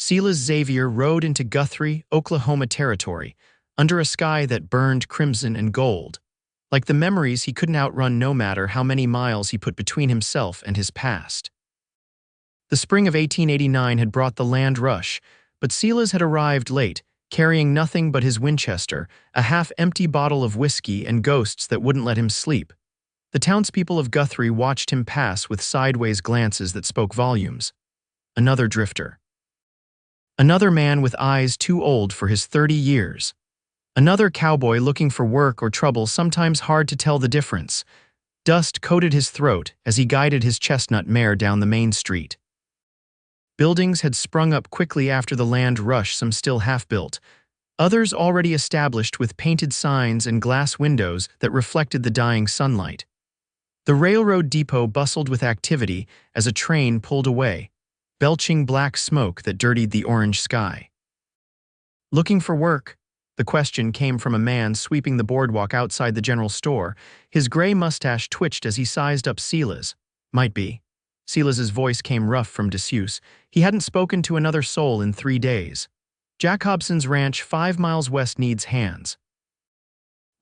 Silas Xavier rode into Guthrie, Oklahoma territory, under a sky that burned crimson and gold, like the memories he couldn't outrun no matter how many miles he put between himself and his past. The spring of 1889 had brought the land rush, but Silas had arrived late, carrying nothing but his Winchester, a half-empty bottle of whiskey, and ghosts that wouldn't let him sleep. The townspeople of Guthrie watched him pass with sideways glances that spoke volumes. Another drifter. Another man with eyes too old for his 30 years. Another cowboy looking for work or trouble, sometimes hard to tell the difference. Dust coated his throat as he guided his chestnut mare down the main street. Buildings had sprung up quickly after the land rush, some still half-built, others already established with painted signs and glass windows that reflected the dying sunlight. The railroad depot bustled with activity as a train pulled away, belching black smoke that dirtied the orange sky. Looking for work? The question came from a man sweeping the boardwalk outside the general store. His gray mustache twitched as he sized up Silas. Might be. Silas's voice came rough from disuse. He hadn't spoken to another soul in 3 days. Jack Hobson's ranch 5 miles west needs hands.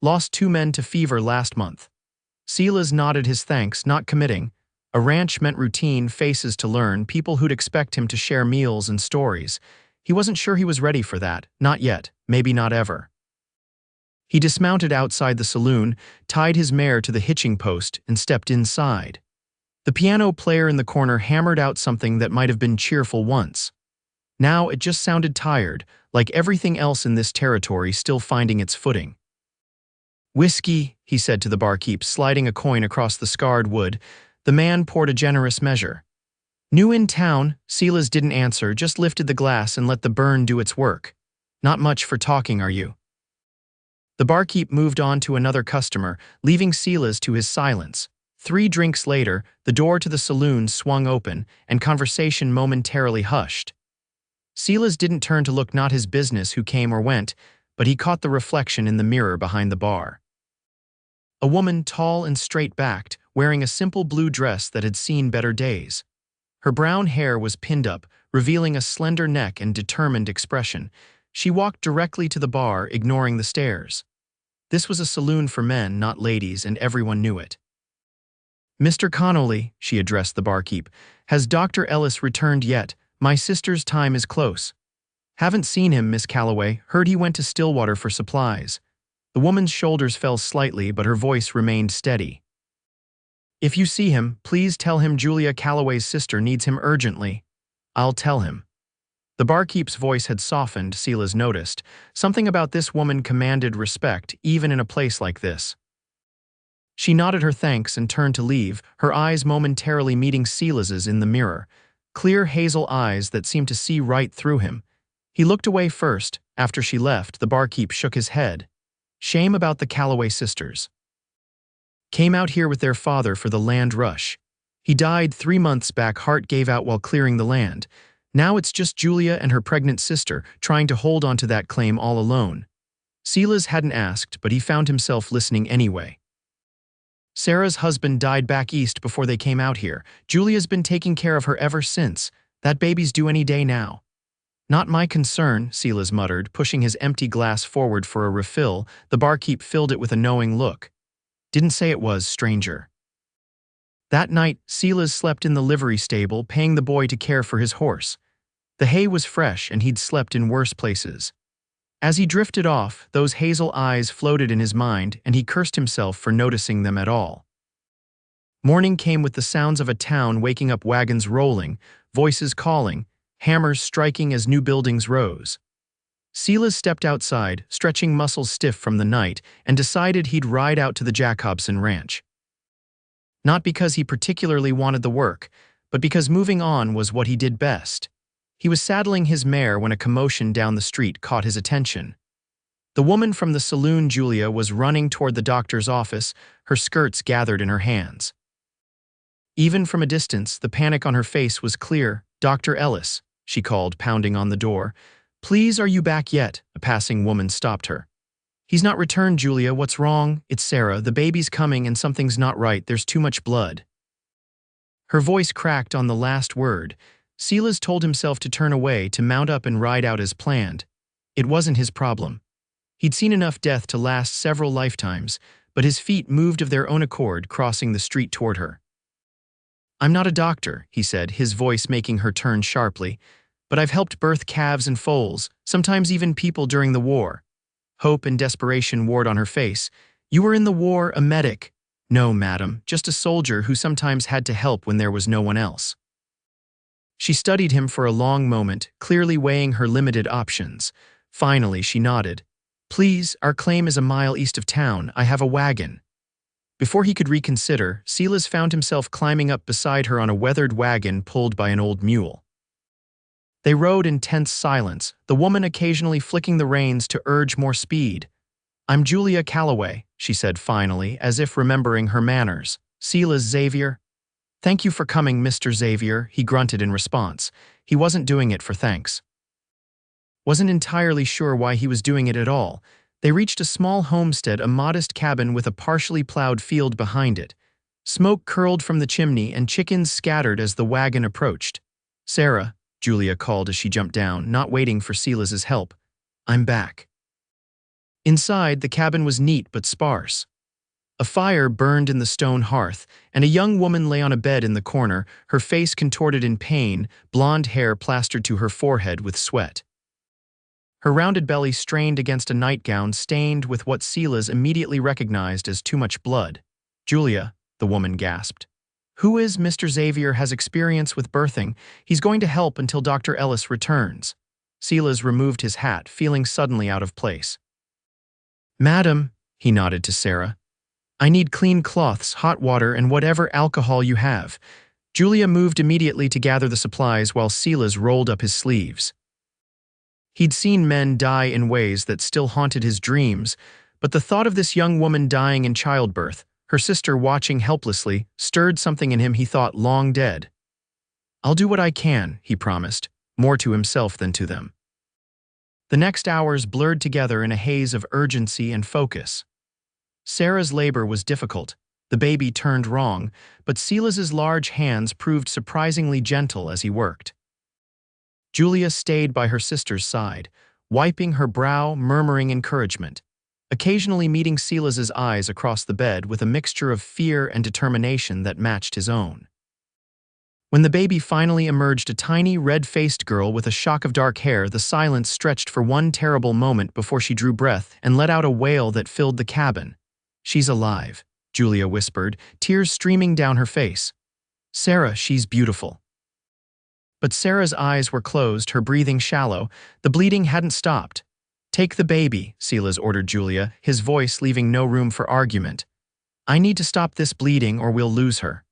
Lost 2 men to fever last month. Silas nodded his thanks, not committing. A ranch meant routine, faces to learn, people who'd expect him to share meals and stories. He wasn't sure he was ready for that. Not yet. Maybe not ever. He dismounted outside the saloon, tied his mare to the hitching post, and stepped inside. The piano player in the corner hammered out something that might have been cheerful once. Now it just sounded tired, like everything else in this territory still finding its footing. "Whiskey," he said to the barkeep, sliding a coin across the scarred wood. The man poured a generous measure. New in town, Silas didn't answer, just lifted the glass and let the burn do its work. "Not much for talking, are you?" The barkeep moved on to another customer, leaving Silas to his silence. 3 drinks later, the door to the saloon swung open, and conversation momentarily hushed. Silas didn't turn to look, not his business who came or went, but he caught the reflection in the mirror behind the bar. A woman, tall and straight-backed, wearing a simple blue dress that had seen better days. Her brown hair was pinned up, revealing a slender neck and determined expression. She walked directly to the bar, ignoring the stares. This was a saloon for men, not ladies, and everyone knew it. "Mr. Connolly," she addressed the barkeep, "has Dr. Ellis returned yet? My sister's time is close." "Haven't seen him, Miss Calloway. Heard he went to Stillwater for supplies." The woman's shoulders fell slightly, but her voice remained steady. "If you see him, please tell him Julia Calloway's sister needs him urgently." "I'll tell him." The barkeep's voice had softened, Silas noticed. Something about this woman commanded respect, even in a place like this. She nodded her thanks and turned to leave, her eyes momentarily meeting Silas's in the mirror. Clear hazel eyes that seemed to see right through him. He looked away first. After she left, the barkeep shook his head. "Shame about the Calloway sisters. Came out here with their father for the land rush. He died 3 months back, heart gave out while clearing the land. Now it's just Julia and her pregnant sister, trying to hold on to that claim all alone." Silas hadn't asked, but he found himself listening anyway. "Sarah's husband died back east before they came out here. Julia's been taking care of her ever since. That baby's due any day now." "Not my concern," Silas muttered, pushing his empty glass forward for a refill. The barkeep filled it with a knowing look. "Didn't say it was, stranger." That night, Silas slept in the livery stable, paying the boy to care for his horse. The hay was fresh, and he'd slept in worse places. As he drifted off, those hazel eyes floated in his mind, and he cursed himself for noticing them at all. Morning came with the sounds of a town waking up, wagons rolling, voices calling, hammers striking as new buildings rose. Silas stepped outside, stretching muscles stiff from the night, and decided he'd ride out to the Jack Hobson ranch. Not because he particularly wanted the work, but because moving on was what he did best. He was saddling his mare when a commotion down the street caught his attention. The woman from the saloon, Julia, was running toward the doctor's office, her skirts gathered in her hands. Even from a distance, the panic on her face was clear. "Dr. Ellis," she called, pounding on the door. "Please, are you back yet?" A passing woman stopped her. "He's not returned, Julia. What's wrong?" "It's Sarah. The baby's coming and something's not right. There's too much blood." Her voice cracked on the last word. Silas told himself to turn away, to mount up and ride out as planned. It wasn't his problem. He'd seen enough death to last several lifetimes, but his feet moved of their own accord, crossing the street toward her. "I'm not a doctor," he said, his voice making her turn sharply, "but I've helped birth calves and foals, sometimes even people during the war." Hope and desperation warred on her face. "You were in the war, a medic." "No, madam, just a soldier who sometimes had to help when there was no one else." She studied him for a long moment, clearly weighing her limited options. Finally, she nodded. "Please, our claim is a mile east of town. I have a wagon." Before he could reconsider, Silas found himself climbing up beside her on a weathered wagon pulled by an old mule. They rode in tense silence, the woman occasionally flicking the reins to urge more speed. "I'm Julia Calloway," she said finally, as if remembering her manners. "Silas Xavier." "Thank you for coming, Mr. Xavier," he grunted in response. He wasn't doing it for thanks. Wasn't entirely sure why he was doing it at all. They reached a small homestead, a modest cabin with a partially plowed field behind it. Smoke curled from the chimney and chickens scattered as the wagon approached. "Sarah," Julia called as she jumped down, not waiting for Silas's help. "I'm back." Inside, the cabin was neat but sparse. A fire burned in the stone hearth, and a young woman lay on a bed in the corner, her face contorted in pain, blonde hair plastered to her forehead with sweat. Her rounded belly strained against a nightgown stained with what Silas immediately recognized as too much blood. "Julia," the woman gasped. "Who is Mr. Xavier has experience with birthing. He's going to help until Dr. Ellis returns." Silas removed his hat, feeling suddenly out of place. "Madam," he nodded to Sarah, "I need clean cloths, hot water, and whatever alcohol you have." Julia moved immediately to gather the supplies while Silas rolled up his sleeves. He'd seen men die in ways that still haunted his dreams, but the thought of this young woman dying in childbirth, her sister watching helplessly, stirred something in him he thought long dead. "I'll do what I can," he promised, more to himself than to them. The next hours blurred together in a haze of urgency and focus. Sarah's labor was difficult. The baby turned wrong, but Silas's large hands proved surprisingly gentle as he worked. Julia stayed by her sister's side, wiping her brow, murmuring encouragement, occasionally meeting Silas's eyes across the bed with a mixture of fear and determination that matched his own. When the baby finally emerged, a tiny, red-faced girl with a shock of dark hair, the silence stretched for one terrible moment before she drew breath and let out a wail that filled the cabin. "She's alive," Julia whispered, tears streaming down her face. "Sarah, she's beautiful." But Sarah's eyes were closed, her breathing shallow. The bleeding hadn't stopped. "Take the baby," Silas ordered Julia, his voice leaving no room for argument. "I need to stop this bleeding or we'll lose her."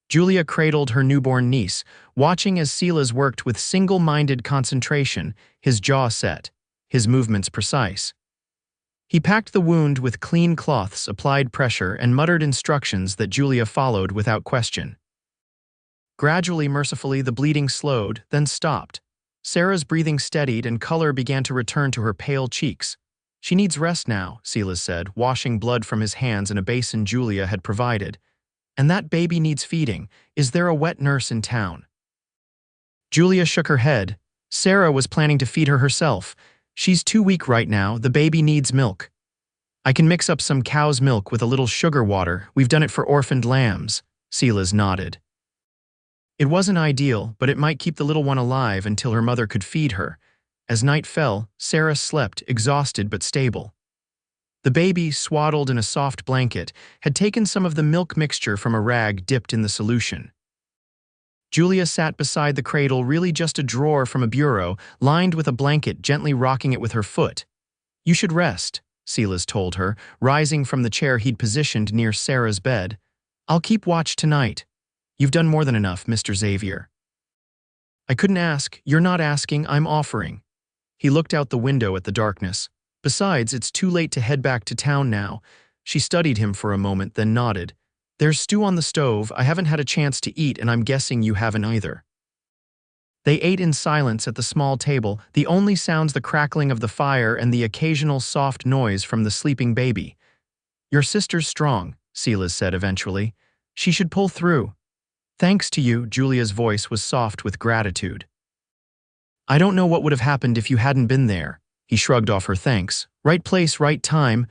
Julia cradled her newborn niece, watching as Silas worked with single-minded concentration, his jaw set, his movements precise. He packed the wound with clean cloths, applied pressure, and muttered instructions that Julia followed without question. Gradually, mercifully, the bleeding slowed, then stopped. Sarah's breathing steadied and color began to return to her pale cheeks. "She needs rest now," Silas said, washing blood from his hands in a basin Julia had provided. "And that baby needs feeding. Is there a wet nurse in town?" Julia shook her head. Sarah was planning to feed her herself. "She's too weak right now. The baby needs milk." "I can mix up some cow's milk with a little sugar water. We've done it for orphaned lambs." Silas nodded. It wasn't ideal, but it might keep the little one alive until her mother could feed her. As night fell, Sarah slept, exhausted but stable. The baby, swaddled in a soft blanket, had taken some of the milk mixture from a rag dipped in the solution. Julia sat beside the cradle, really just a drawer from a bureau, lined with a blanket, gently rocking it with her foot. "You should rest," Silas told her, rising from the chair he'd positioned near Sarah's bed. "I'll keep watch tonight." "You've done more than enough, Mr. Xavier." "I couldn't ask. You're not asking, I'm offering." He looked out the window at the darkness. "Besides, it's too late to head back to town now." She studied him for a moment, then nodded. "There's stew on the stove. I haven't had a chance to eat, and I'm guessing you haven't either." They ate in silence at the small table, the only sounds the crackling of the fire and the occasional soft noise from the sleeping baby. "Your sister's strong," Silas said eventually. "She should pull through." Thanks to you, Julia's voice was soft with gratitude. I don't know what would have happened if you hadn't been there. He shrugged off her thanks. Right place, right time.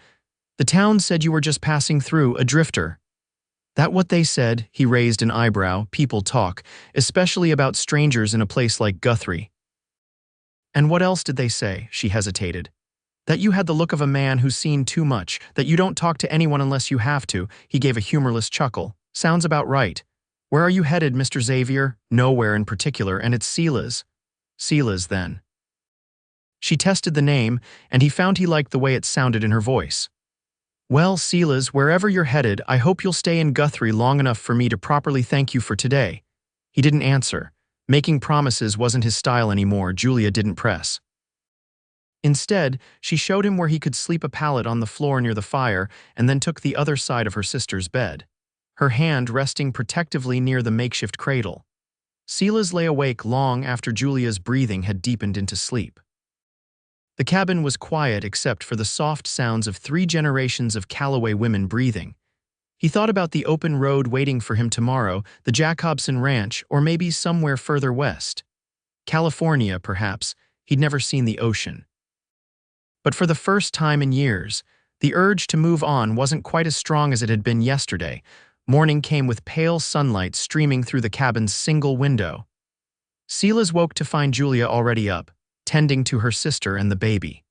The town said you were just passing through, a drifter. That what they said? He raised an eyebrow. People talk, especially about strangers in a place like Guthrie. And what else did they say? She hesitated. That you had the look of a man who's seen too much, that you don't talk to anyone unless you have to. He gave a humorless chuckle. Sounds about right. Where are you headed, Mr. Xavier? Nowhere in particular, and it's Silas. Silas, then. She tested the name, and he found he liked the way it sounded in her voice. Well, Silas, wherever you're headed, I hope you'll stay in Guthrie long enough for me to properly thank you for today. He didn't answer. Making promises wasn't his style anymore. Julia didn't press. Instead, she showed him where he could sleep a pallet on the floor near the fire and then took the other side of her sister's bed, her hand resting protectively near the makeshift cradle. Silas lay awake long after Julia's breathing had deepened into sleep. The cabin was quiet except for the soft sounds of 3 generations of Calloway women breathing. He thought about the open road waiting for him tomorrow, the Jacobson Ranch, or maybe somewhere further west. California, perhaps. He'd never seen the ocean. But for the first time in years, the urge to move on wasn't quite as strong as it had been yesterday. Morning came with pale sunlight streaming through the cabin's single window. Silas woke to find Julia already up, tending to her sister and the baby.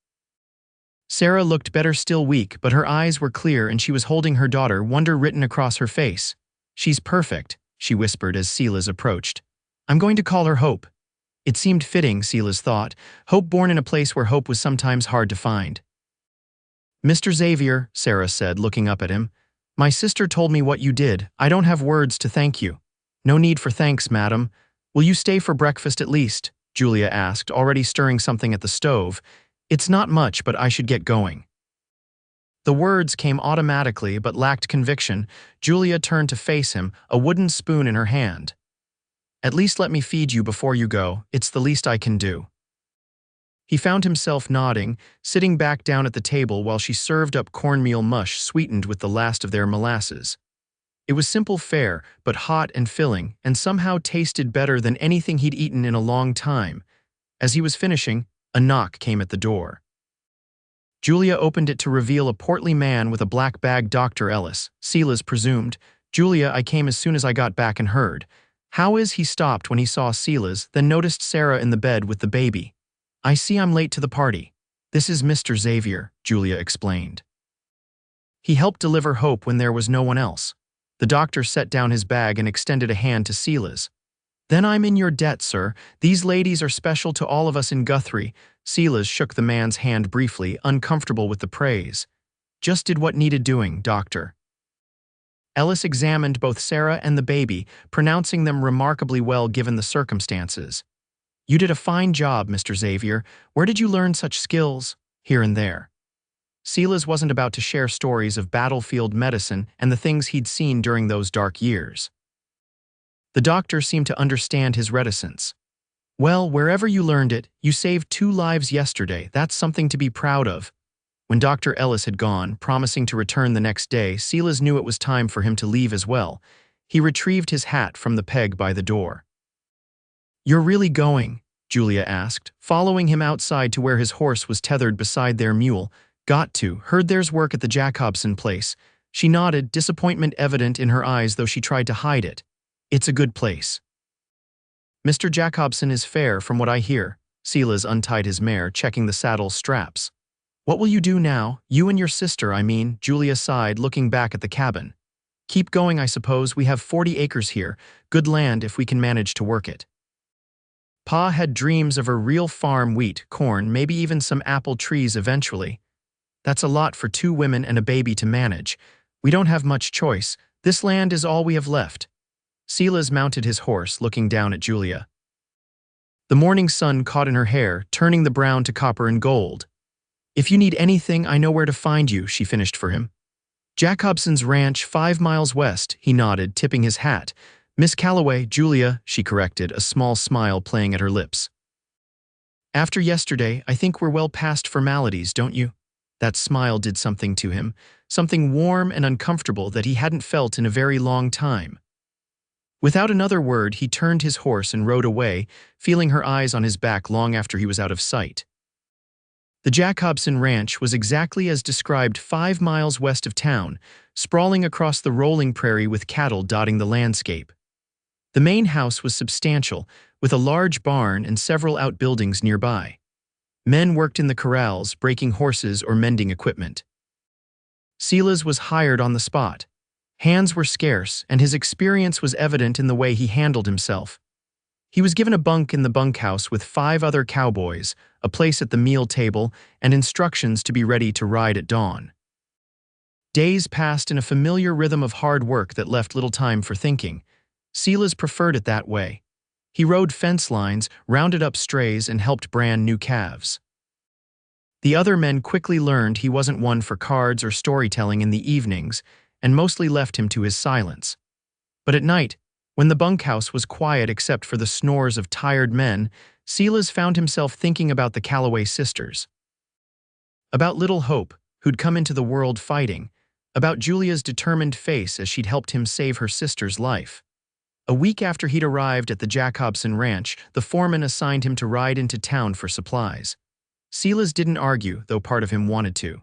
Sarah looked better, still weak, but her eyes were clear and she was holding her daughter, wonder written across her face. She's perfect, she whispered as Silas approached. I'm going to call her Hope. It seemed fitting, Silas thought, hope born in a place where hope was sometimes hard to find. Mr. Xavier, Sarah said, looking up at him, my sister told me what you did. I don't have words to thank you. No need for thanks, madam. Will you stay for breakfast at least? Julia asked, already stirring something at the stove. It's not much, but I should get going. The words came automatically but lacked conviction. Julia turned to face him, a wooden spoon in her hand. At least let me feed you before you go. It's the least I can do. He found himself nodding, sitting back down at the table while she served up cornmeal mush sweetened with the last of their molasses. It was simple fare, but hot and filling, and somehow tasted better than anything he'd eaten in a long time. As he was finishing, a knock came at the door. Julia opened it to reveal a portly man with a black bag. Dr. Ellis, Silas presumed. Julia, I came as soon as I got back and heard. How is he stopped when he saw Silas, then noticed Sarah in the bed with the baby. I see I'm late to the party. This is Mr. Xavier, Julia explained. He helped deliver Hope when there was no one else. The doctor set down his bag and extended a hand to Silas. Then I'm in your debt, sir. These ladies are special to all of us in Guthrie. Silas shook the man's hand briefly, uncomfortable with the praise. Just did what needed doing, doctor. Ellis examined both Sarah and the baby, pronouncing them remarkably well given the circumstances. You did a fine job, Mr. Xavier. Where did you learn such skills? Here and there. Silas wasn't about to share stories of battlefield medicine and the things he'd seen during those dark years. The doctor seemed to understand his reticence. Well, wherever you learned it, you saved 2 lives yesterday. That's something to be proud of. When Dr. Ellis had gone, promising to return the next day, Silas knew it was time for him to leave as well. He retrieved his hat from the peg by the door. You're really going? Julia asked, following him outside to where his horse was tethered beside their mule. Got to. Heard there's work at the Jacobson place. She nodded, disappointment evident in her eyes though she tried to hide it. It's a good place. Mr. Jacobson is fair from what I hear. Silas untied his mare, checking the saddle straps. What will you do now? You and your sister, I mean, Julia sighed, looking back at the cabin. Keep going, I suppose. We have 40 acres here. Good land if we can manage to work it. Pa had dreams of a real farm, wheat, corn, maybe even some apple trees eventually. That's a lot for 2 women and a baby to manage. We don't have much choice. This land is all we have left. Silas mounted his horse, looking down at Julia. The morning sun caught in her hair, turning the brown to copper and gold. If you need anything, I know where to find you, she finished for him. Jacobson's ranch, 5 miles west, he nodded, tipping his hat. Miss Calloway, Julia, she corrected, a small smile playing at her lips. After yesterday, I think we're well past formalities, don't you? That smile did something to him, something warm and uncomfortable that he hadn't felt in a very long time. Without another word, he turned his horse and rode away, feeling her eyes on his back long after he was out of sight. The Jacobson Ranch was exactly as described 5 miles west of town, sprawling across the rolling prairie with cattle dotting the landscape. The main house was substantial, with a large barn and several outbuildings nearby. Men worked in the corrals, breaking horses or mending equipment. Silas was hired on the spot. Hands were scarce, and his experience was evident in the way he handled himself. He was given a bunk in the bunkhouse with 5 other cowboys, a place at the meal table, and instructions to be ready to ride at dawn. Days passed in a familiar rhythm of hard work that left little time for thinking. Silas preferred it that way. He rode fence lines, rounded up strays, and helped brand new calves. The other men quickly learned he wasn't one for cards or storytelling in the evenings, and mostly left him to his silence. But at night, when the bunkhouse was quiet except for the snores of tired men, Silas found himself thinking about the Calloway sisters. About little Hope, who'd come into the world fighting, about Julia's determined face as she'd helped him save her sister's life. A week after he'd arrived at the Jacobson Ranch, the foreman assigned him to ride into town for supplies. Silas didn't argue, though part of him wanted to.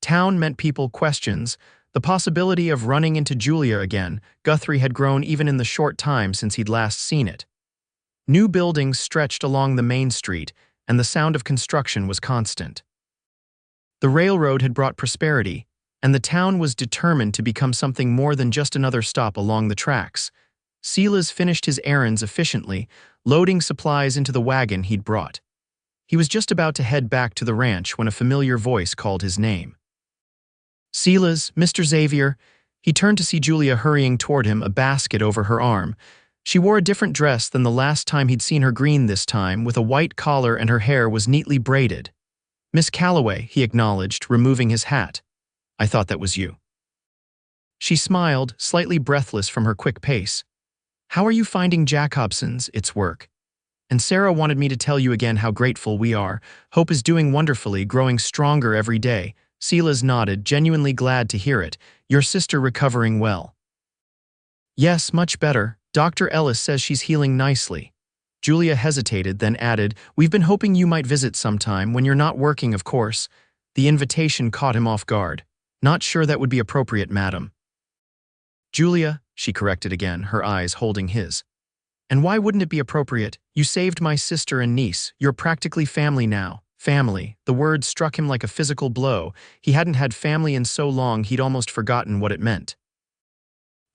Town meant people, questions, the possibility of running into Julia again. Guthrie had grown even in the short time since he'd last seen it. New buildings stretched along the main street, and the sound of construction was constant. The railroad had brought prosperity, and the town was determined to become something more than just another stop along the tracks. Silas finished his errands efficiently, loading supplies into the wagon he'd brought. He was just about to head back to the ranch when a familiar voice called his name. "Silas, Mr. Xavier." He turned to see Julia hurrying toward him, a basket over her arm. She wore a different dress than the last time he'd seen her, green this time, with a white collar, and her hair was neatly braided. "Miss Calloway," he acknowledged, removing his hat. "I thought that was you." She smiled, slightly breathless from her quick pace. "How are you finding Jacobson's? Its work? And Sarah wanted me to tell you again how grateful we are. Hope is doing wonderfully, growing stronger every day." Silas nodded, genuinely glad to hear it. "Your sister recovering well?" "Yes, much better. Dr. Ellis says she's healing nicely." Julia hesitated, then added, "We've been hoping you might visit sometime, when you're not working, of course." The invitation caught him off guard. "Not sure that would be appropriate, madam." "Julia," she corrected again, her eyes holding his. "And why wouldn't it be appropriate? You saved my sister and niece. You're practically family now." Family. The word struck him like a physical blow. He hadn't had family in so long he'd almost forgotten what it meant.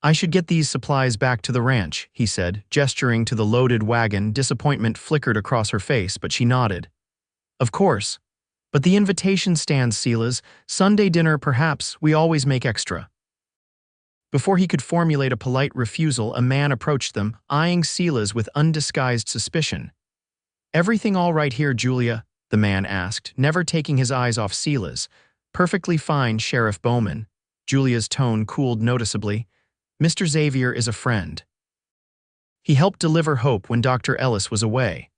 "I should get these supplies back to the ranch," he said, gesturing to the loaded wagon. Disappointment flickered across her face, but she nodded. "Of course. But the invitation stands, Silas. Sunday dinner, perhaps. We always make extra." Before he could formulate a polite refusal, a man approached them, eyeing Silas with undisguised suspicion. "Everything all right here, Julia?" the man asked, never taking his eyes off Silas. "Perfectly fine, Sheriff Bowman." Julia's tone cooled noticeably. "Mr. Xavier is a friend. He helped deliver Hope when Dr. Ellis was away."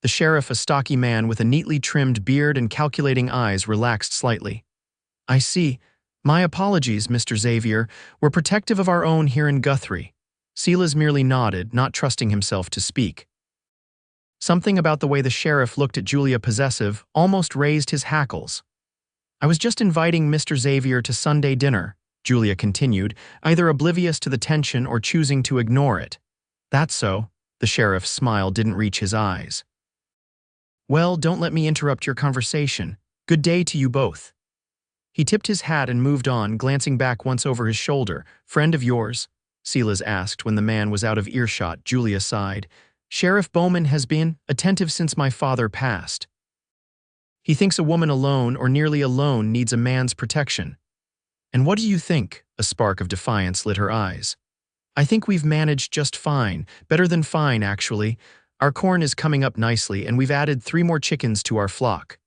The sheriff, a stocky man with a neatly trimmed beard and calculating eyes, relaxed slightly. "I see. My apologies, Mr. Xavier. We're protective of our own here in Guthrie." Silas merely nodded, not trusting himself to speak. Something about the way the sheriff looked at Julia, possessive, almost raised his hackles. "I was just inviting Mr. Xavier to Sunday dinner," Julia continued, either oblivious to the tension or choosing to ignore it. "That's so." The sheriff's smile didn't reach his eyes. "Well, don't let me interrupt your conversation. Good day to you both." He tipped his hat and moved on, glancing back once over his shoulder. "Friend of yours?" Silas asked when the man was out of earshot. Julia sighed. "Sheriff Bowman has been attentive since my father passed. He thinks a woman alone or nearly alone needs a man's protection." "And what do you think?" A spark of defiance lit her eyes. "I think we've managed just fine. Better than fine, actually. Our corn is coming up nicely, and we've added 3 more chickens to our flock."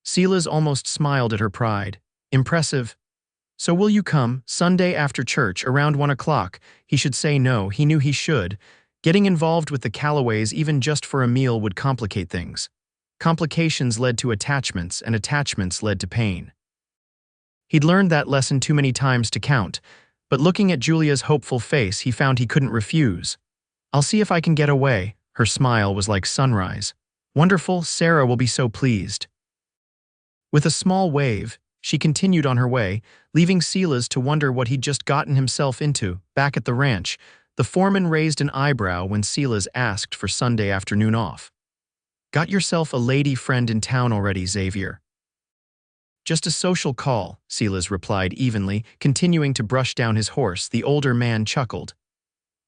Silas almost smiled at her pride. "Impressive. So will you come, Sunday after church, around 1 o'clock? He should say no. He knew he should. Getting involved with the Calloways, even just for a meal, would complicate things. Complications led to attachments, and attachments led to pain. He'd learned that lesson too many times to count, But looking at Julia's hopeful face, he found he couldn't refuse. "I'll see if I can get away." Her smile was like sunrise. "Wonderful, Sarah will be so pleased." With a small wave, she continued on her way, leaving Silas to wonder what he'd just gotten himself into. Back at the ranch, the foreman raised an eyebrow when Silas asked for Sunday afternoon off. "Got yourself a lady friend in town already, Xavier?" "Just a social call," Silas replied evenly, continuing to brush down his horse. The older man chuckled.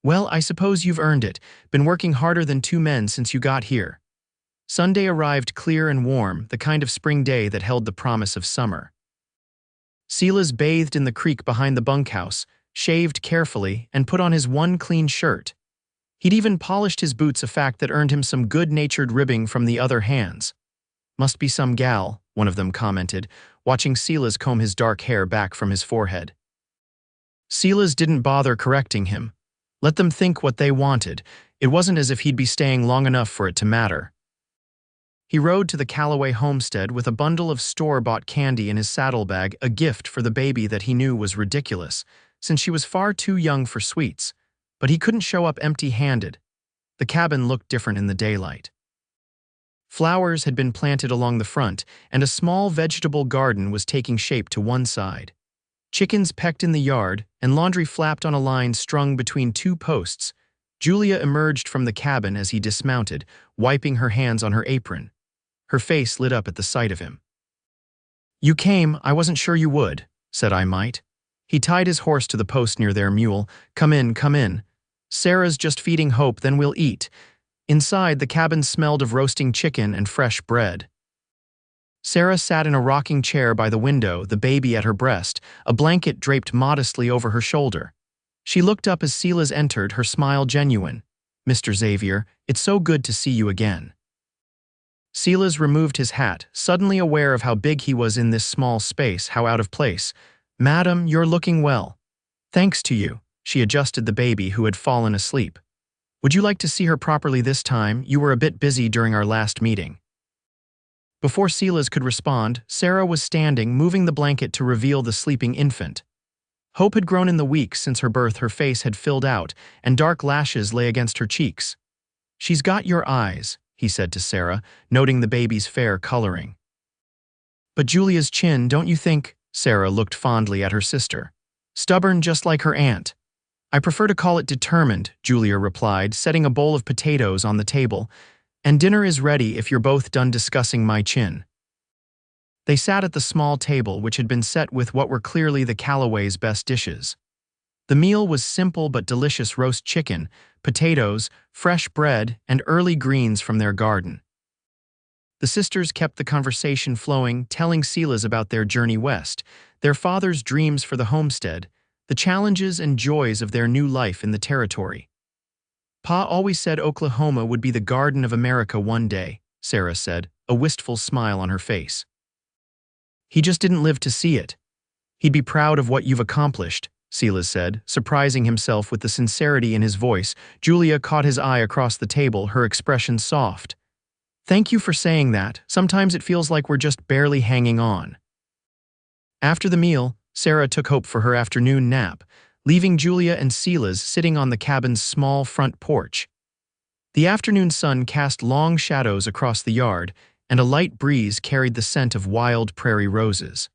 "Well, I suppose you've earned it. Been working harder than two men since you got here." Sunday arrived clear and warm, the kind of spring day that held the promise of summer. Silas bathed in the creek behind the bunkhouse, shaved carefully, and put on his one clean shirt. He'd even polished his boots, a fact that earned him some good-natured ribbing from the other hands. "Must be some gal," one of them commented, watching Silas comb his dark hair back from his forehead. Silas didn't bother correcting him. Let them think what they wanted. It wasn't as if he'd be staying long enough for it to matter. He rode to the Calloway homestead with a bundle of store-bought candy in his saddlebag, a gift for the baby that he knew was ridiculous, since she was far too young for sweets. But he couldn't show up empty-handed. The cabin looked different in the daylight. Flowers had been planted along the front, and a small vegetable garden was taking shape to one side. Chickens pecked in the yard, and laundry flapped on a line strung between two posts. Julia emerged from the cabin as he dismounted, wiping her hands on her apron. Her face lit up at the sight of him. "You came, I wasn't sure you would," said I might. He tied his horse to the post near their mule. Come in, come in. Sarah's just feeding Hope, then we'll eat." Inside, the cabin smelled of roasting chicken and fresh bread. Sarah sat in a rocking chair by the window, the baby at her breast, a blanket draped modestly over her shoulder. She looked up as Silas entered, her smile genuine. "Mr. Xavier, it's so good to see you again." Silas removed his hat, suddenly aware of how big he was in this small space, how out of place. "Madam, you're looking well." "Thanks to you." She adjusted the baby, who had fallen asleep. "Would you like to see her properly this time? You were a bit busy during our last meeting." Before Silas could respond, Sarah was standing, moving the blanket to reveal the sleeping infant. Hope had grown in the weeks since her birth. Her face had filled out, and dark lashes lay against her cheeks. "She's got your eyes," he said to Sarah, noting the baby's fair coloring. "But Julia's chin, don't you think?" Sarah looked fondly at her sister. "Stubborn just like her aunt." "I prefer to call it determined," Julia replied, setting a bowl of potatoes on the table. "And dinner is ready if you're both done discussing my chin." They sat at the small table, which had been set with what were clearly the Calloway's best dishes. The meal was simple but delicious: roast chicken, potatoes, fresh bread, and early greens from their garden. The sisters kept the conversation flowing, telling Silas about their journey west, their father's dreams for the homestead, the challenges and joys of their new life in the territory. "Pa always said Oklahoma would be the Garden of America one day," Sarah said, a wistful smile on her face. "He just didn't live to see it." "He'd be proud of what you've accomplished," Silas said, surprising himself with the sincerity in his voice. Julia caught his eye across the table, her expression soft. "Thank you for saying that. Sometimes it feels like we're just barely hanging on." After the meal, Sarah took Hope for her afternoon nap, leaving Julia and Silas sitting on the cabin's small front porch. The afternoon sun cast long shadows across the yard, and a light breeze carried the scent of wild prairie roses.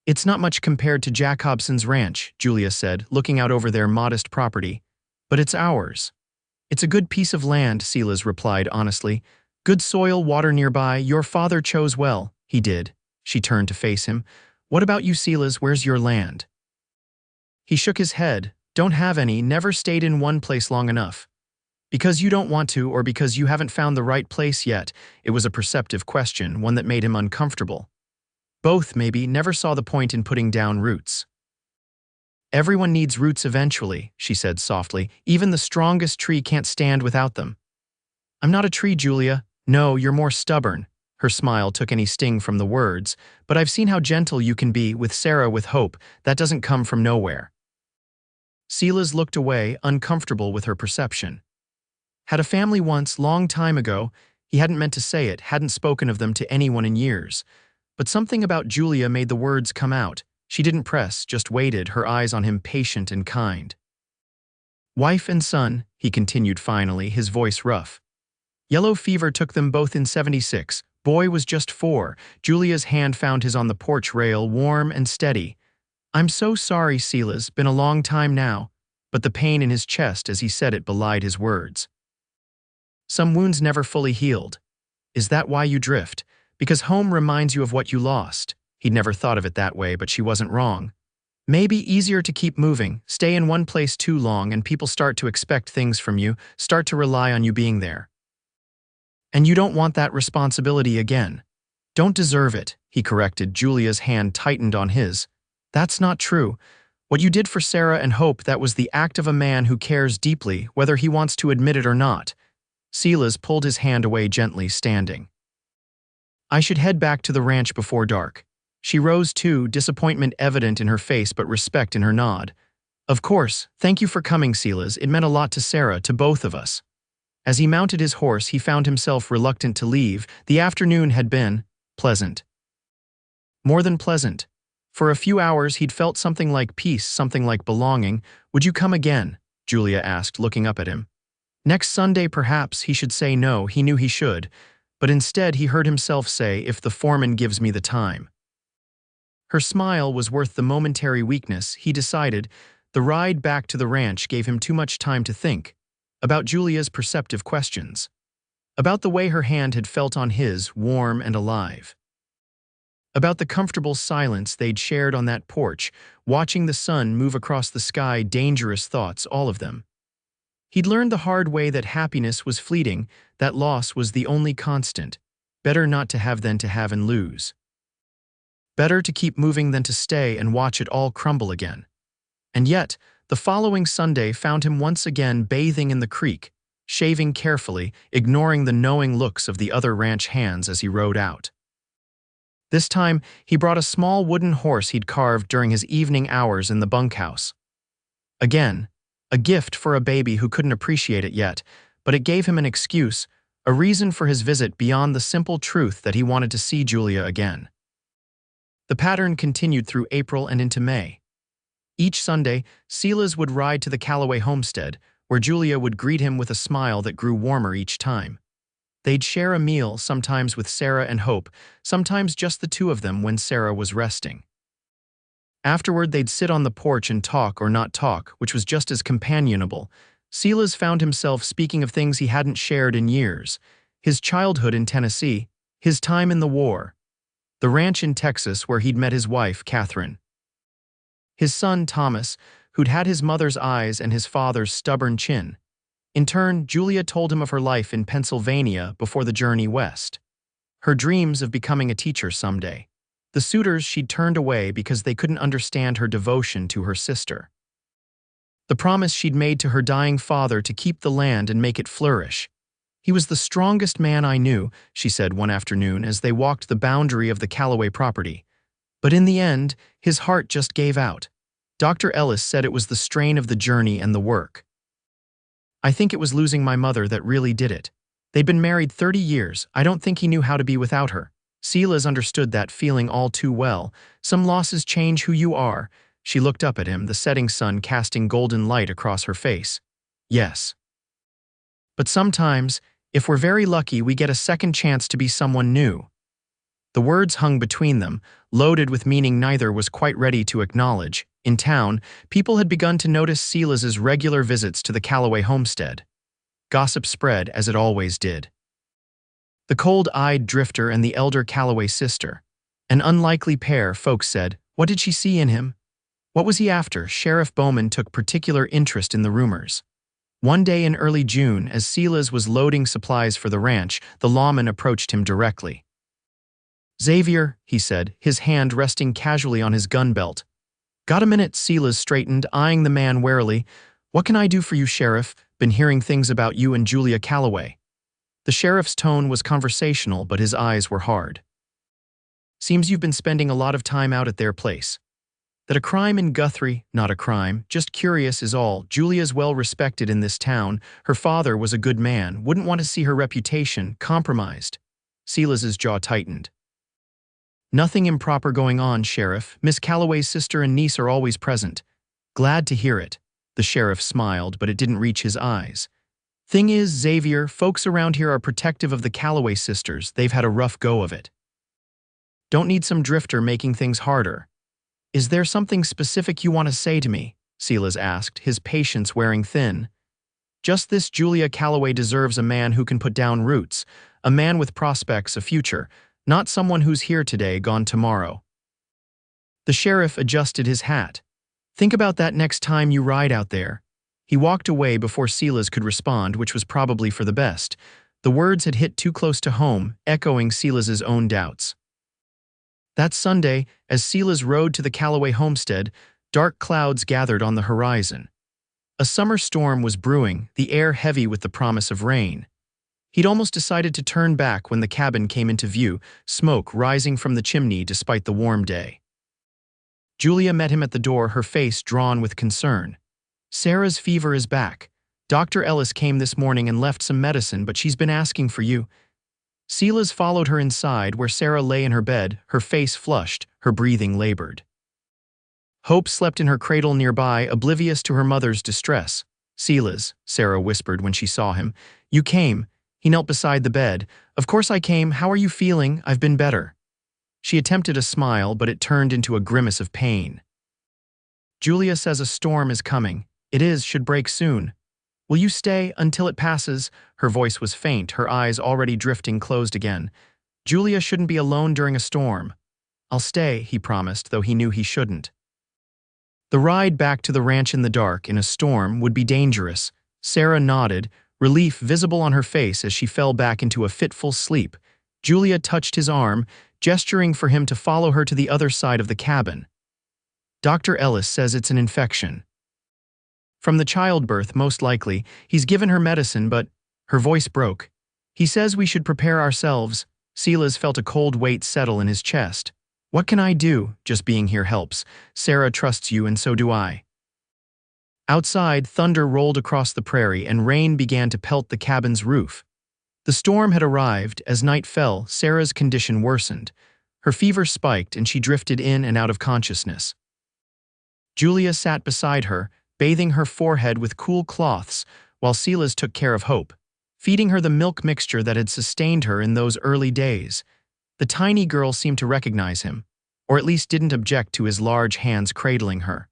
"It's not much compared to Jack Hobson's ranch," Julia said, looking out over their modest property. "But it's ours." "It's a good piece of land," Silas replied honestly. "Good soil, water nearby. Your father chose well." "He did." She turned to face him. "What about you, Silas? Where's your land?" He shook his head. "Don't have any, never stayed in one place long enough." "Because you don't want to, or because you haven't found the right place yet?" It was a perceptive question, one that made him uncomfortable. "Both, maybe. Never saw the point in putting down roots." "Everyone needs roots eventually," she said softly. "Even the strongest tree can't stand without them." "I'm not a tree, Julia." "No, you're more stubborn." Her smile took any sting from the words. "But I've seen how gentle you can be with Sarah, with Hope. That doesn't come from nowhere." Silas looked away, uncomfortable with her perception. Had a family once, long time ago. He hadn't meant to say it, hadn't spoken of them to anyone in years. But something about Julia made the words come out. She didn't press, just waited, her eyes on him, patient and kind. "Wife and son," he continued finally, his voice rough. "Yellow fever took them both in '76. Boy was just 4. Julia's hand found his on the porch rail, warm and steady. "I'm so sorry, Silas, been a long time now." But the pain in his chest as he said it belied his words. "Some wounds never fully healed. Is that why you drift? Because home reminds you of what you lost?" He'd never thought of it that way, but she wasn't wrong. Maybe easier to keep moving, stay in one place too long, and people start to expect things from you, start to rely on you being there. And you don't want that responsibility again. "Don't deserve it," he corrected. Julia's hand tightened on his. "That's not true. What you did for Sarah and Hope, that was the act of a man who cares deeply, whether he wants to admit it or not." Silas pulled his hand away gently, standing. "I should head back to the ranch before dark." She rose too, disappointment evident in her face but respect in her nod. "Of course, thank you for coming, Silas. It meant a lot to Sarah, to both of us." As he mounted his horse, he found himself reluctant to leave. The afternoon had been pleasant. More than pleasant. For a few hours he'd felt something like peace, something like belonging. "Would you come again?" Julia asked, looking up at him. Next Sunday, perhaps. He should say no, he knew he should. But instead he heard himself say, "If the foreman gives me the time." Her smile was worth the momentary weakness, he decided. The ride back to the ranch gave him too much time to think. About Julia's perceptive questions. About the way her hand had felt on his, warm and alive. About the comfortable silence they'd shared on that porch, watching the sun move across the sky, dangerous thoughts, all of them. He'd learned the hard way that happiness was fleeting, that loss was the only constant. Better not to have than to have and lose. Better to keep moving than to stay and watch it all crumble again. And yet, the following Sunday found him once again bathing in the creek, shaving carefully, ignoring the knowing looks of the other ranch hands as he rode out. This time, he brought a small wooden horse he'd carved during his evening hours in the bunkhouse. Again, a gift for a baby who couldn't appreciate it yet, but it gave him an excuse, a reason for his visit beyond the simple truth that he wanted to see Julia again. The pattern continued through April and into May. Each Sunday, Silas would ride to the Calloway homestead, where Julia would greet him with a smile that grew warmer each time. They'd share a meal, sometimes with Sarah and Hope, sometimes just the two of them when Sarah was resting. Afterward, they'd sit on the porch and talk or not talk, which was just as companionable. Silas found himself speaking of things he hadn't shared in years. His childhood in Tennessee, his time in the war, the ranch in Texas where he'd met his wife, Catherine. His son, Thomas, who'd had his mother's eyes and his father's stubborn chin. In turn, Julia told him of her life in Pennsylvania before the journey west. Her dreams of becoming a teacher someday. The suitors she'd turned away because they couldn't understand her devotion to her sister. The promise she'd made to her dying father to keep the land and make it flourish. "He was the strongest man I knew," she said one afternoon as they walked the boundary of the Calloway property. "But in the end, his heart just gave out. Dr. Ellis said it was the strain of the journey and the work. I think it was losing my mother that really did it. They'd been married 30 years. I don't think he knew how to be without her." Silas understood that feeling all too well. Some losses change who you are. She looked up at him, the setting sun casting golden light across her face. "Yes. But sometimes, if we're very lucky, we get a second chance to be someone new." The words hung between them, loaded with meaning neither was quite ready to acknowledge. In town, people had begun to notice Silas's regular visits to the Calloway homestead. Gossip spread, as it always did. The cold-eyed drifter and the elder Calloway sister. An unlikely pair, folks said. What did she see in him? What was he after? Sheriff Bowman took particular interest in the rumors. One day in early June, as Silas was loading supplies for the ranch, the lawman approached him directly. "Xavier," he said, his hand resting casually on his gun belt. "Got a minute?" Silas straightened, eyeing the man warily. "What can I do for you, Sheriff? Been hearing things about you and Julia Calloway." The sheriff's tone was conversational, but his eyes were hard. "Seems you've been spending a lot of time out at their place." That a crime in Guthrie, not a crime, just curious is all. Julia's well respected in this town. Her father was a good man, wouldn't want to see her reputation compromised. Silas's jaw tightened. Nothing improper going on, Sheriff. Miss Calloway's sister and niece are always present. Glad to hear it. The sheriff smiled, but it didn't reach his eyes. Thing is, Xavier, folks around here are protective of the Calloway sisters. They've had a rough go of it. Don't need some drifter making things harder. Is there something specific you want to say to me? Silas asked, his patience wearing thin. Just this: Julia Calloway deserves a man who can put down roots, a man with prospects, a future, not someone who's here today, gone tomorrow. The sheriff adjusted his hat. Think about that next time you ride out there. He walked away before Silas could respond, which was probably for the best. The words had hit too close to home, echoing Silas's own doubts. That Sunday, as Silas rode to the Calloway homestead, dark clouds gathered on the horizon. A summer storm was brewing, the air heavy with the promise of rain. He'd almost decided to turn back when the cabin came into view, smoke rising from the chimney despite the warm day. Julia met him at the door, her face drawn with concern. Sarah's fever is back. Dr. Ellis came this morning and left some medicine, but she's been asking for you. Silas followed her inside, where Sarah lay in her bed, her face flushed, her breathing labored. Hope slept in her cradle nearby, oblivious to her mother's distress. Silas, Sarah whispered when she saw him. You came. He knelt beside the bed. Of course I came. How are you feeling? I've been better. She attempted a smile, but it turned into a grimace of pain. Julia says a storm is coming. It should break soon. Will you stay until it passes? Her voice was faint, her eyes already drifting closed again. Julia shouldn't be alone during a storm. I'll stay, he promised, though he knew he shouldn't. The ride back to the ranch in the dark, in a storm, would be dangerous. Sarah nodded, relief visible on her face as she fell back into a fitful sleep. Julia touched his arm, gesturing for him to follow her to the other side of the cabin. Dr. Ellis says it's an infection. From the childbirth, most likely. He's given her medicine, but her voice broke. He says we should prepare ourselves. Silas felt a cold weight settle in his chest. What can I do? Just being here helps. Sarah trusts you, and so do I. Outside, thunder rolled across the prairie, and rain began to pelt the cabin's roof. The storm had arrived. As night fell, Sarah's condition worsened. Her fever spiked, and she drifted in and out of consciousness. Julia sat beside her, bathing her forehead with cool cloths, while Silas took care of Hope, feeding her the milk mixture that had sustained her in those early days. The tiny girl seemed to recognize him, or at least didn't object to his large hands cradling her.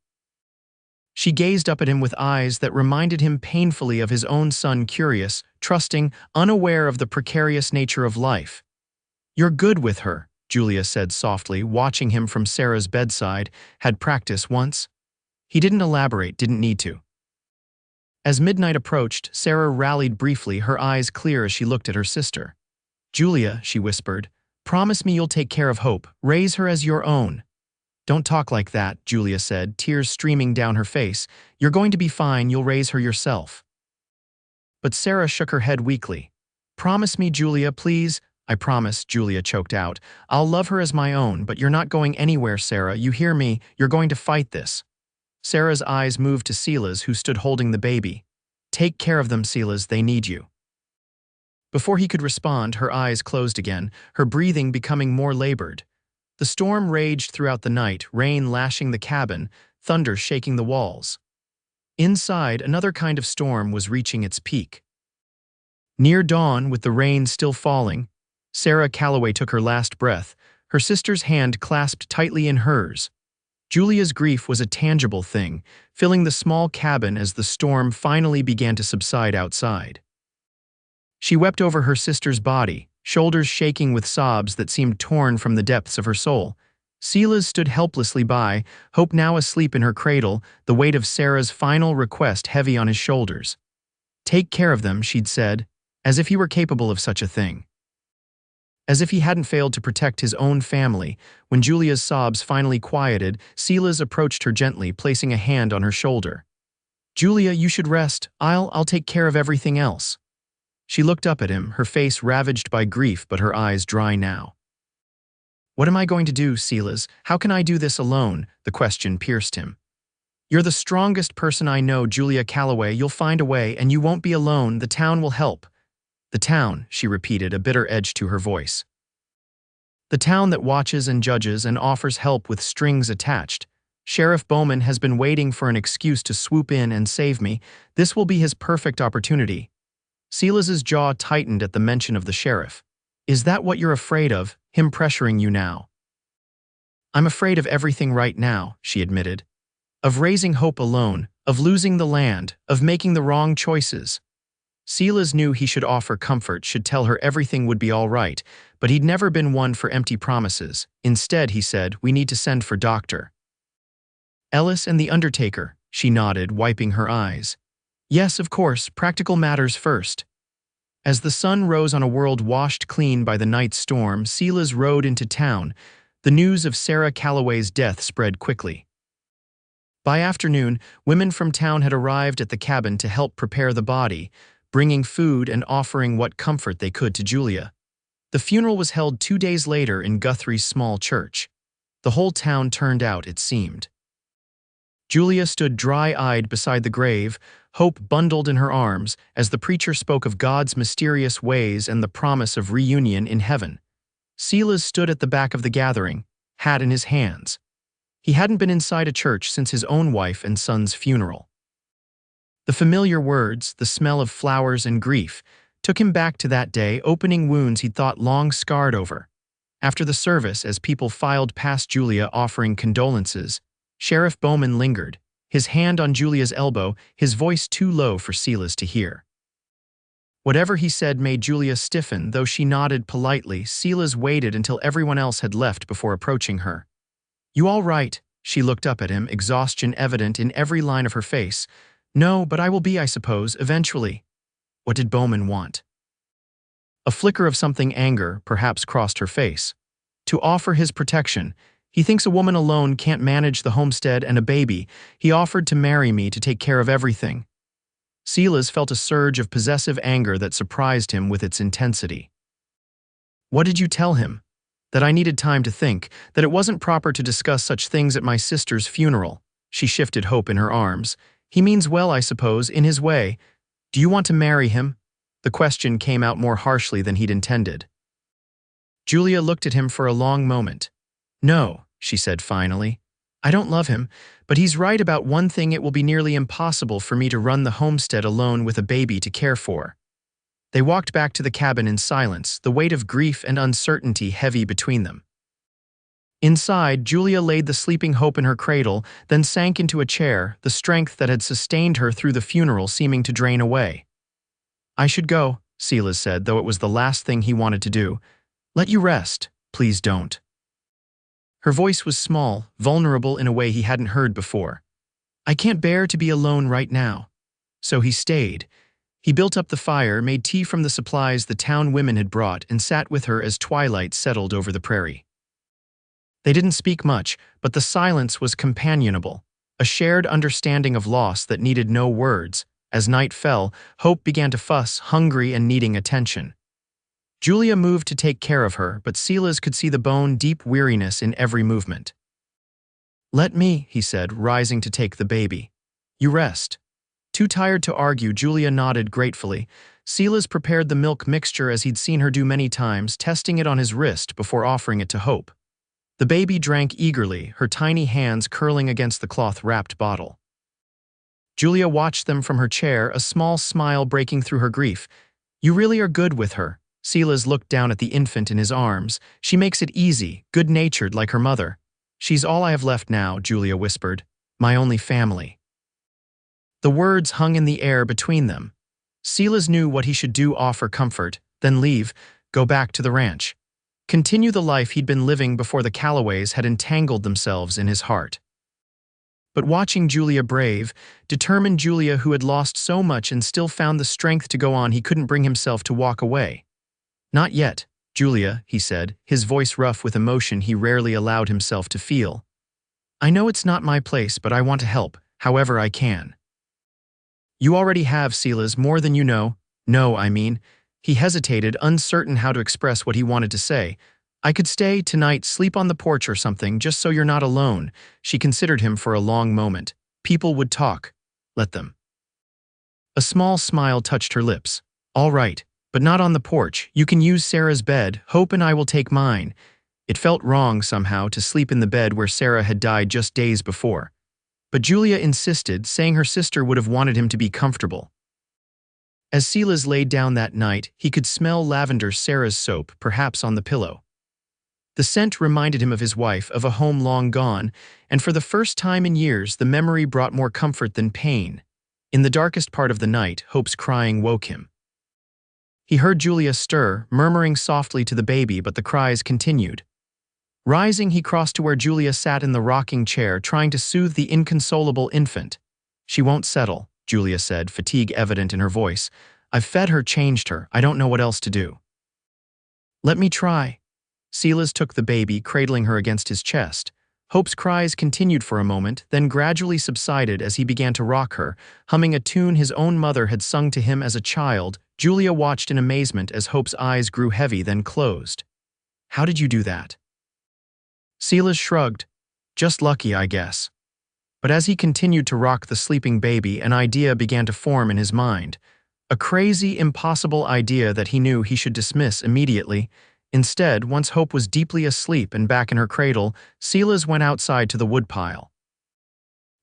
She gazed up at him with eyes that reminded him painfully of his own son, curious, trusting, unaware of the precarious nature of life. You're good with her, Julia said softly, watching him from Sarah's bedside. Had practice once. He didn't elaborate, didn't need to. As midnight approached, Sarah rallied briefly, her eyes clear as she looked at her sister. Julia, she whispered, promise me you'll take care of Hope, raise her as your own. Don't talk like that, Julia said, tears streaming down her face. You're going to be fine, you'll raise her yourself. But Sarah shook her head weakly. Promise me, Julia, please. I promise, Julia choked out. I'll love her as my own, but you're not going anywhere, Sarah. You hear me? You're going to fight this. Sarah's eyes moved to Silas, who stood holding the baby. Take care of them, Silas, they need you. Before he could respond, her eyes closed again, her breathing becoming more labored. The storm raged throughout the night, rain lashing the cabin, thunder shaking the walls. Inside, another kind of storm was reaching its peak. Near dawn, with the rain still falling, Sarah Calloway took her last breath, her sister's hand clasped tightly in hers. Julia's grief was a tangible thing, filling the small cabin as the storm finally began to subside outside. She wept over her sister's body, shoulders shaking with sobs that seemed torn from the depths of her soul. Silas stood helplessly by, Hope now asleep in her cradle, the weight of Sarah's final request heavy on his shoulders. Take care of them, she'd said, as if he were capable of such a thing. As if he hadn't failed to protect his own family. When Julia's sobs finally quieted, Silas approached her gently, placing a hand on her shoulder. Julia, you should rest. I'll take care of everything else. She looked up at him, her face ravaged by grief, but her eyes dry now. What am I going to do, Silas? How can I do this alone? The question pierced him. You're the strongest person I know, Julia Calloway. You'll find a way, and you won't be alone. The town will help. The town, she repeated, a bitter edge to her voice. The town that watches and judges and offers help with strings attached. Sheriff Bowman has been waiting for an excuse to swoop in and save me. This will be his perfect opportunity. Silas's jaw tightened at the mention of the sheriff. Is that what you're afraid of, him pressuring you now? I'm afraid of everything right now, she admitted. Of raising hope alone, of losing the land, of making the wrong choices. Silas knew he should offer comfort, should tell her everything would be all right, but he'd never been one for empty promises. Instead, he said, we need to send for Dr. Ellis and the undertaker, she nodded, wiping her eyes. Yes, of course, practical matters first. As the sun rose on a world washed clean by the night storm, Silas rode into town. The news of Sarah Calloway's death spread quickly. By afternoon, women from town had arrived at the cabin to help prepare the body, bringing food and offering what comfort they could to Julia. The funeral was held 2 days later in Guthrie's small church. The whole town turned out, it seemed. Julia stood dry-eyed beside the grave, hope bundled in her arms, as the preacher spoke of God's mysterious ways and the promise of reunion in heaven. Silas stood at the back of the gathering, hat in his hands. He hadn't been inside a church since his own wife and son's funeral. The familiar words, the smell of flowers and grief, took him back to that day, opening wounds he'd thought long scarred over. After the service, as people filed past Julia offering condolences, Sheriff Bowman lingered, his hand on Julia's elbow, his voice too low for Silas to hear. Whatever he said made Julia stiffen, though she nodded politely. Silas waited until everyone else had left before approaching her. You all right? She looked up at him, exhaustion evident in every line of her face. No, but I will be, I suppose, eventually. What did Bowman want? A flicker of something anger perhaps crossed her face. To offer his protection. He thinks a woman alone can't manage the homestead and a baby. He offered to marry me to take care of everything. Silas felt a surge of possessive anger that surprised him with its intensity. What did you tell him? That I needed time to think, that it wasn't proper to discuss such things at my sister's funeral. She shifted hope in her arms. He means well, I suppose, in his way. Do you want to marry him? The question came out more harshly than he'd intended. Julia looked at him for a long moment. No, she said finally. I don't love him, but he's right about one thing: it will be nearly impossible for me to run the homestead alone with a baby to care for. They walked back to the cabin in silence, the weight of grief and uncertainty heavy between them. Inside, Julia laid the sleeping hope in her cradle, then sank into a chair, the strength that had sustained her through the funeral seeming to drain away. I should go, Silas said, though it was the last thing he wanted to do. Let you rest. Please don't. Her voice was small, vulnerable in a way he hadn't heard before. I can't bear to be alone right now. So he stayed. He built up the fire, made tea from the supplies the town women had brought, and sat with her as twilight settled over the prairie. They didn't speak much, but the silence was companionable, a shared understanding of loss that needed no words. As night fell, Hope began to fuss, hungry and needing attention. Julia moved to take care of her, but Silas could see the bone-deep weariness in every movement. Let me, he said, rising to take the baby. You rest. Too tired to argue, Julia nodded gratefully. Silas prepared the milk mixture as he'd seen her do many times, testing it on his wrist before offering it to Hope. The baby drank eagerly, her tiny hands curling against the cloth-wrapped bottle. Julia watched them from her chair, a small smile breaking through her grief. You really are good with her. Silas looked down at the infant in his arms. She makes it easy, good-natured like her mother. She's all I have left now, Julia whispered. My only family. The words hung in the air between them. Silas knew what he should do: offer comfort, then leave, go back to the ranch. Continue the life he'd been living before the Calloways had entangled themselves in his heart. But watching Julia brave, determined Julia who had lost so much and still found the strength to go on, he couldn't bring himself to walk away. Not yet, Julia, he said, his voice rough with emotion he rarely allowed himself to feel. I know it's not my place, but I want to help, however I can. You already have, Silas, more than you know. No, I mean. He hesitated, uncertain how to express what he wanted to say. I could stay tonight, sleep on the porch or something, just so you're not alone. She considered him for a long moment. People would talk. Let them. A small smile touched her lips. All right, but not on the porch. You can use Sarah's bed. Hope and I will take mine. It felt wrong somehow to sleep in the bed where Sarah had died just days before. But Julia insisted, saying her sister would have wanted him to be comfortable. As Silas laid down that night, he could smell lavender Sarah's soap, perhaps on the pillow. The scent reminded him of his wife, of a home long gone, and for the first time in years the memory brought more comfort than pain. In the darkest part of the night, Hope's crying woke him. He heard Julia stir, murmuring softly to the baby, but the cries continued. Rising, he crossed to where Julia sat in the rocking chair, trying to soothe the inconsolable infant. "She won't settle," Julia said, fatigue evident in her voice. "I've fed her, changed her. I don't know what else to do." "Let me try." Silas took the baby, cradling her against his chest. Hope's cries continued for a moment, then gradually subsided as he began to rock her, humming a tune his own mother had sung to him as a child. Julia watched in amazement as Hope's eyes grew heavy, then closed. "How did you do that?" Silas shrugged. "Just lucky, I guess." But as he continued to rock the sleeping baby, an idea began to form in his mind. A crazy, impossible idea that he knew he should dismiss immediately. Instead, once Hope was deeply asleep and back in her cradle, Silas went outside to the woodpile.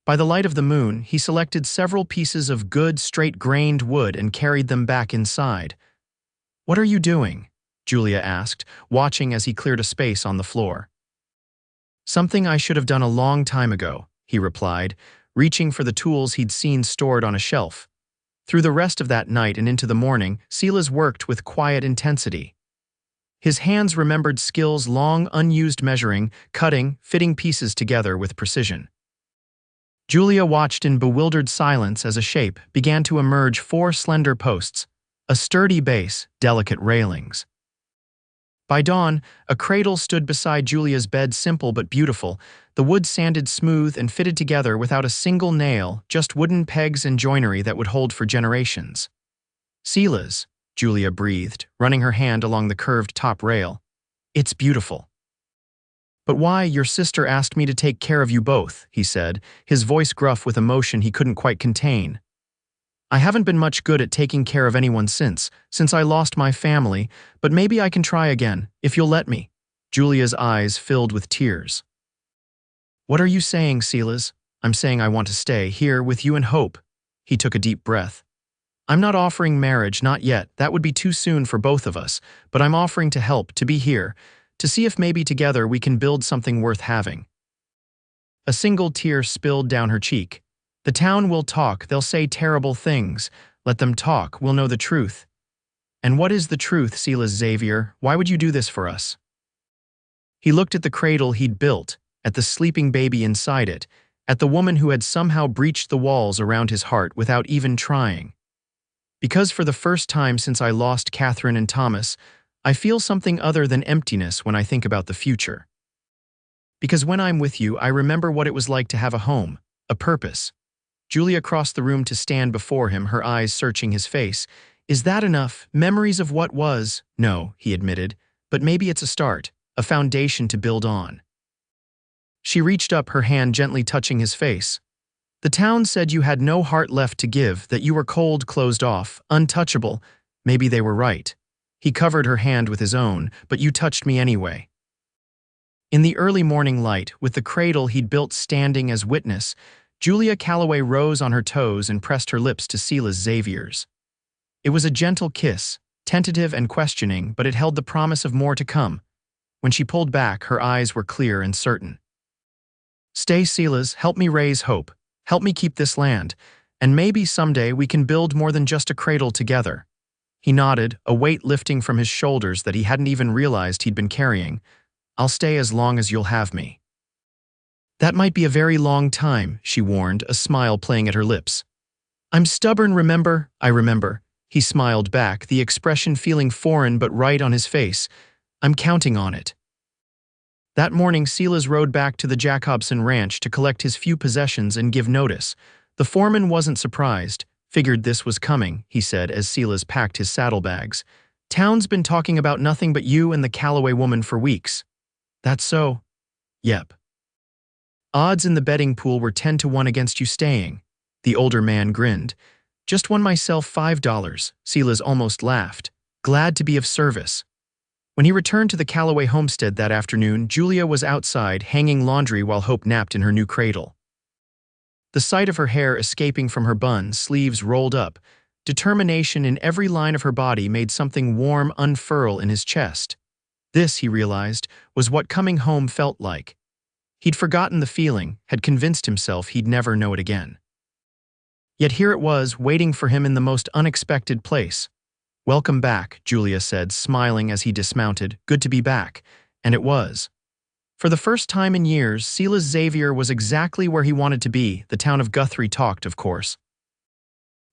By the light of the moon, he selected several pieces of good, straight-grained wood and carried them back inside. "What are you doing?" Julia asked, watching as he cleared a space on the floor. "Something I should have done a long time ago," he replied, reaching for the tools he'd seen stored on a shelf. Through the rest of that night and into the morning, Silas worked with quiet intensity. His hands remembered skills long unused, measuring, cutting, fitting pieces together with precision. Julia watched in bewildered silence as a shape began to emerge: 4 slender posts, a sturdy base, delicate railings. By dawn, a cradle stood beside Julia's bed, simple but beautiful, the wood sanded smooth and fitted together without a single nail, just wooden pegs and joinery that would hold for generations. "Silas," Julia breathed, running her hand along the curved top rail. "It's beautiful." "But why? Your sister asked me to take care of you both," he said, his voice gruff with emotion he couldn't quite contain. "I haven't been much good at taking care of anyone since I lost my family, but maybe I can try again, if you'll let me." Julia's eyes filled with tears. "What are you saying, Silas?" "I'm saying I want to stay here with you and Hope." He took a deep breath. "I'm not offering marriage, not yet, that would be too soon for both of us, but I'm offering to help, to be here, to see if maybe together we can build something worth having." A single tear spilled down her cheek. "The town will talk, they'll say terrible things. Let them talk, we'll know the truth." "And what is the truth, Silas Xavier? Why would you do this for us?" He looked at the cradle he'd built, at the sleeping baby inside it, at the woman who had somehow breached the walls around his heart without even trying. "Because for the first time since I lost Catherine and Thomas, I feel something other than emptiness when I think about the future. Because when I'm with you, I remember what it was like to have a home, a purpose." Julia crossed the room to stand before him, her eyes searching his face. "Is that enough? Memories of what was?" "No," he admitted, "but maybe it's a start, a foundation to build on." She reached up, her hand gently touching his face. "The town said you had no heart left to give, that you were cold, closed off, untouchable. Maybe they were right." He covered her hand with his own. "But you touched me anyway." In the early morning light, with the cradle he'd built standing as witness, Julia Calloway rose on her toes and pressed her lips to Silas Xavier's. It was a gentle kiss, tentative and questioning, but it held the promise of more to come. When she pulled back, her eyes were clear and certain. "Stay, Silas, help me raise Hope. Help me keep this land, and maybe someday we can build more than just a cradle together." He nodded, a weight lifting from his shoulders that he hadn't even realized he'd been carrying. "I'll stay as long as you'll have me." "That might be a very long time," she warned, a smile playing at her lips. "I'm stubborn, remember?" "I remember." He smiled back, the expression feeling foreign but right on his face. "I'm counting on it." That morning, Silas rode back to the Jacobson ranch to collect his few possessions and give notice. The foreman wasn't surprised. "Figured this was coming," he said as Silas packed his saddlebags. "Town's been talking about nothing but you and the Calloway woman for weeks." "That's so?" "Yep." "Odds in the betting pool were 10-1 against you staying." The older man grinned. "Just won myself $5. Silas almost laughed. "Glad to be of service." When he returned to the Calloway homestead that afternoon, Julia was outside, hanging laundry while Hope napped in her new cradle. The sight of her hair escaping from her bun, sleeves rolled up, determination in every line of her body made something warm unfurl in his chest. This, he realized, was what coming home felt like. He'd forgotten the feeling, had convinced himself he'd never know it again. Yet here it was, waiting for him in the most unexpected place. "Welcome back," Julia said, smiling as he dismounted. "Good to be back." And it was. For the first time in years, Silas Xavier was exactly where he wanted to be. The town of Guthrie talked, of course.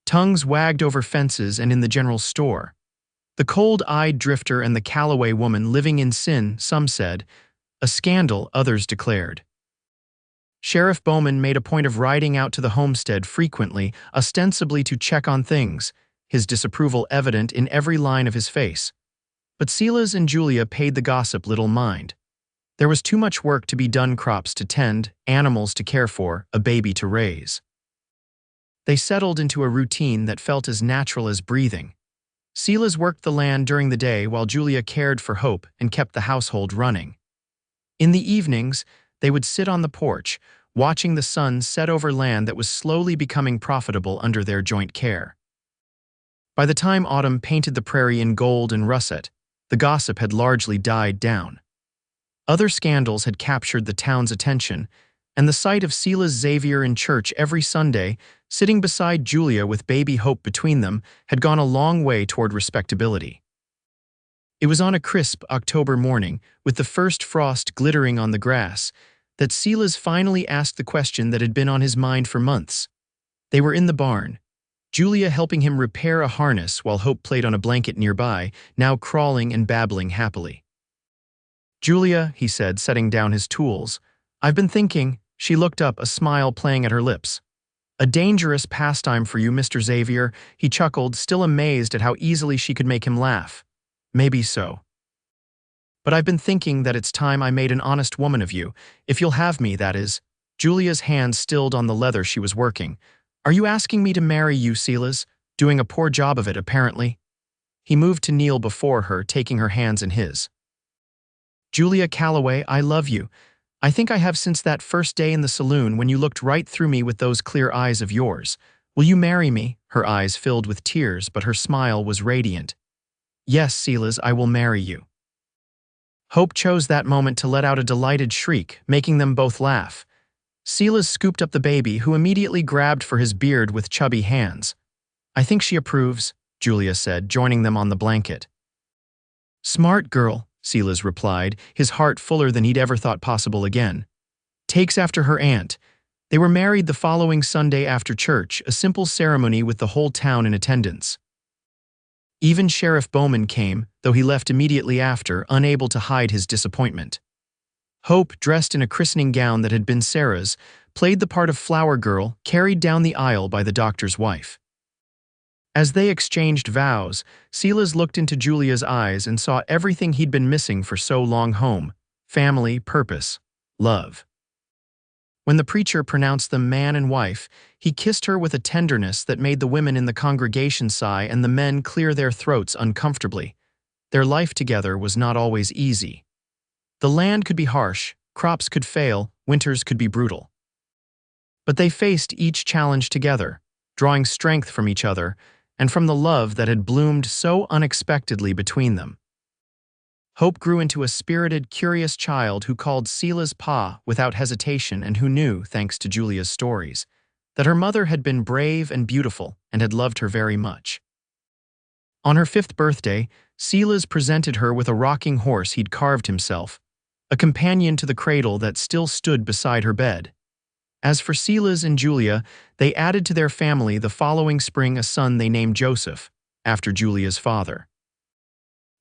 Tongues wagged over fences and in the general store. The cold-eyed drifter and the Calloway woman living in sin, some said. A scandal, others declared. Sheriff Bowman made a point of riding out to the homestead frequently, ostensibly to check on things, his disapproval evident in every line of his face. But Silas and Julia paid the gossip little mind. There was too much work to be done, crops to tend, animals to care for, a baby to raise. They settled into a routine that felt as natural as breathing. Silas worked the land during the day while Julia cared for Hope and kept the household running. In the evenings, they would sit on the porch, watching the sun set over land that was slowly becoming profitable under their joint care. By the time autumn painted the prairie in gold and russet, the gossip had largely died down. Other scandals had captured the town's attention, and the sight of Silas Xavier in church every Sunday, sitting beside Julia with baby Hope between them, had gone a long way toward respectability. It was on a crisp October morning, with the first frost glittering on the grass, that Silas finally asked the question that had been on his mind for months. They were in the barn, Julia helping him repair a harness while Hope played on a blanket nearby, now crawling and babbling happily. "Julia," he said, setting down his tools, "I've been thinking." She looked up, a smile playing at her lips. "A dangerous pastime for you, Mr. Xavier," he chuckled, still amazed at how easily she could make him laugh. "Maybe so. But I've been thinking that it's time I made an honest woman of you, if you'll have me, that is." Julia's hand stilled on the leather she was working. "Are you asking me to marry you, Silas? Doing a poor job of it, apparently." He moved to kneel before her, taking her hands in his. "Julia Calloway, I love you. I think I have since that first day in the saloon when you looked right through me with those clear eyes of yours. Will you marry me?" Her eyes filled with tears, but her smile was radiant. "Yes, Silas, I will marry you." Hope chose that moment to let out a delighted shriek, making them both laugh. Silas scooped up the baby, who immediately grabbed for his beard with chubby hands. "I think she approves," Julia said, joining them on the blanket. "Smart girl," Silas replied, his heart fuller than he'd ever thought possible again. "Takes after her aunt." They were married the following Sunday after church, a simple ceremony with the whole town in attendance. Even Sheriff Bowman came, though he left immediately after, unable to hide his disappointment. Hope, dressed in a christening gown that had been Sarah's, played the part of flower girl, carried down the aisle by the doctor's wife. As they exchanged vows, Silas looked into Julia's eyes and saw everything he'd been missing for so long: home, family, purpose, love. When the preacher pronounced them man and wife, he kissed her with a tenderness that made the women in the congregation sigh and the men clear their throats uncomfortably. Their life together was not always easy. The land could be harsh, crops could fail, winters could be brutal. But they faced each challenge together, drawing strength from each other and from the love that had bloomed so unexpectedly between them. Hope grew into a spirited, curious child who called Silas Pa without hesitation and who knew, thanks to Julia's stories, that her mother had been brave and beautiful and had loved her very much. On her 5th birthday, Silas presented her with a rocking horse he'd carved himself, a companion to the cradle that still stood beside her bed. As for Silas and Julia, they added to their family the following spring a son they named Joseph, after Julia's father.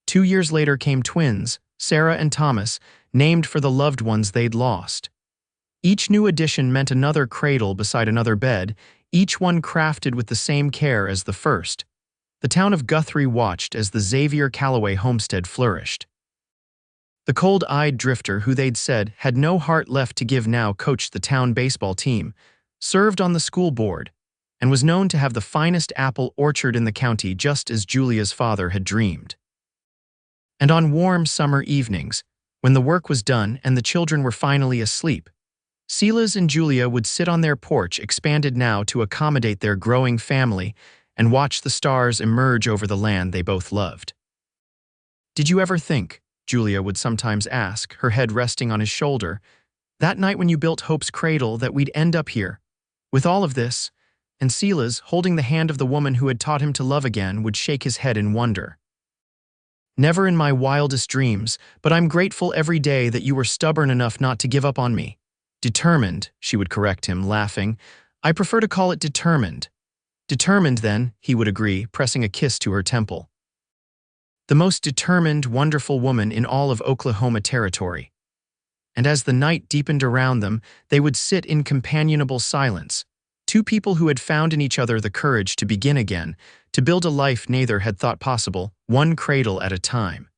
2 years later came twins, Sarah and Thomas, named for the loved ones they'd lost. Each new addition meant another cradle beside another bed, each one crafted with the same care as the first. The town of Guthrie watched as the Xavier Calloway homestead flourished. The cold-eyed drifter, who they'd said had no heart left to give, now coached the town baseball team, served on the school board, and was known to have the finest apple orchard in the county, just as Julia's father had dreamed. And on warm summer evenings, when the work was done and the children were finally asleep, Silas and Julia would sit on their porch, expanded now to accommodate their growing family, and watch the stars emerge over the land they both loved. "Did you ever think," Julia would sometimes ask, her head resting on his shoulder, "that night when you built Hope's cradle, that we'd end up here, with all of this?" And Silas, holding the hand of the woman who had taught him to love again, would shake his head in wonder. "Never in my wildest dreams, but I'm grateful every day that you were stubborn enough not to give up on me." "Determined," she would correct him, laughing. "I prefer to call it determined." "Determined, then," he would agree, pressing a kiss to her temple. The most determined, wonderful woman in all of Oklahoma Territory. And as the night deepened around them, they would sit in companionable silence, two people who had found in each other the courage to begin again, to build a life neither had thought possible, one cradle at a time.